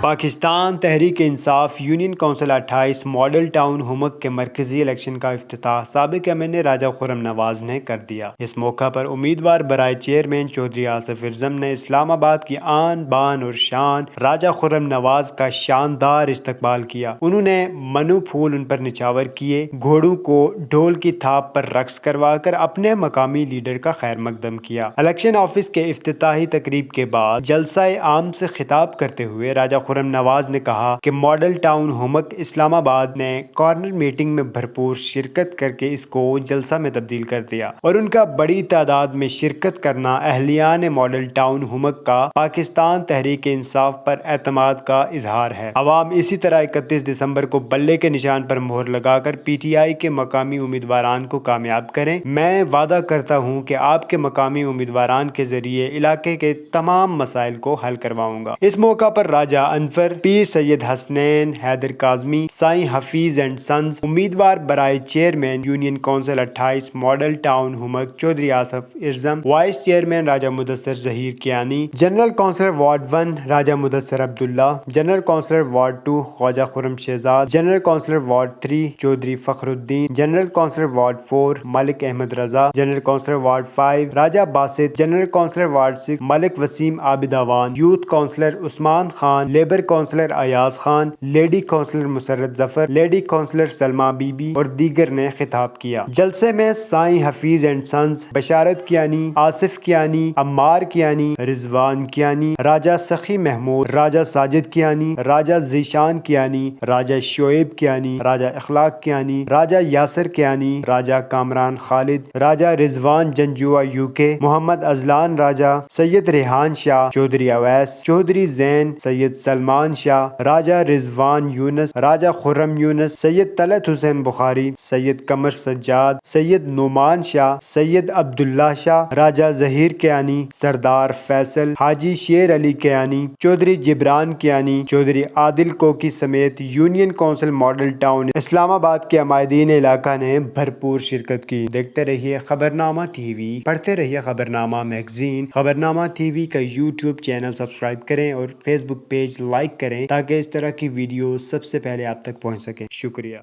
Pakistan Tehreek Insaf union council 28 model town ہومک کے مرکزی election کا افتتاح سابق ایم این اے راجہ خرم نواز نے کر دیا۔ اس موقع پر امیدوار برائے چیئرمین چودھری آصف ارزم نے اسلام آباد کی آن بان اور شان راجہ خرم نواز کا شاندار استقبال کیا۔ انہوں نے منو پھول ان پر نچھاور کیے، گھوڑوں کو ڈھول کی تھاپ پر رقص کروا کر اپنے مقامی لیڈر کا خیر مقدم کیا۔ الیکشن آفس کے افتتاحی تقریب کے بعد جلسہ عام سے خطاب کرتے ہوئے راجہ خرم نواز نے کہا کہ ماڈل ٹاؤن ہومک اسلام آباد نے کارنر میٹنگ میں بھرپور شرکت کر کے اس کو جلسہ میں تبدیل کر دیا اور ان کا بڑی تعداد میں شرکت کرنا اہلیان ماڈل ٹاؤن ہومک کا پاکستان تحریک انصاف پر اعتماد کا اظہار ہے۔ عوام اسی طرح 31 دسمبر کو بلے کے نشان پر مہر لگا کر پی ٹی آئی کے مقامی امیدواران کو کامیاب کریں۔ میں وعدہ کرتا ہوں کہ آپ کے مقامی امیدواران کے ذریعے علاقے کے تمام مسائل کو حل کرواؤں گا۔ اس موقع پر راجہ انور، پیر سید حسنین، حیدر کاظمی، سائیں حفیظ اینڈ سنز، امیدوار برائے chairman union council 28 model town ہومک Chaudhry Asif Arzam, vice chairman Raja Mudassar Zaheer Kiani, general councillor ward 1 Raja Mudassar Abdullah, general councillor ward 2 Khawaja Khurram Shahzad, general councillor ward 3 Chaudhry Fakhar Uddin, general councillor ward 4 Malik Ahmed Raza, general councillor ward 5 Raja Basit, general councillor ward 6 Malik Waseem Abid Awan, youth councillor Usman Khan, labour councillor Ayaz Khan, lady councillor Musarrat Zafar, lady councillor Salma Bibi اور دیگر نے خطاب کیا۔ جلسے میں سائیں Hafeez and sons, بشارت کیانی، آصف کیانی، عمار کیانی، رضوان کیانی، راجہ سخی محمود، راجہ ساجد کیانی، راجہ ذیشان کیانی، راجہ شعیب کیانی، راجہ اخلاق کیانی، راجہ یاسر کیانی، راجہ کامران خالد، راجہ رضوان جنجوعہ یو کے، محمد ازلان راجہ، سید ریحان شاہ، چودھری اویس، چودھری زین، سید سلمان شاہ، راجہ رضوان یونس، راجہ خرم یونس، سید طلعت حسین بخاری، سید قمر سجاد، سید نعمان شاہ، سید عبداللہ شاہ، راجہ ظہیر کیانی، سردار فیصل، حاجی شیر علی کیانی، چودھری جبران کیانی، چودھری عادل کوکی سمیت یونین کونسل ماڈل ٹاؤن اسلام آباد کے عمائدین علاقہ نے بھرپور شرکت کی۔ دیکھتے رہیے خبرنامہ ٹی وی، پڑھتے رہیے خبرنامہ میگزین۔ خبرنامہ ٹی وی کا یوٹیوب چینل سبسکرائب کریں اور فیس بک پیج لائک کریں تاکہ اس طرح کی ویڈیوز سب سے پہلے آپ تک پہنچ سکیں۔ شکریہ۔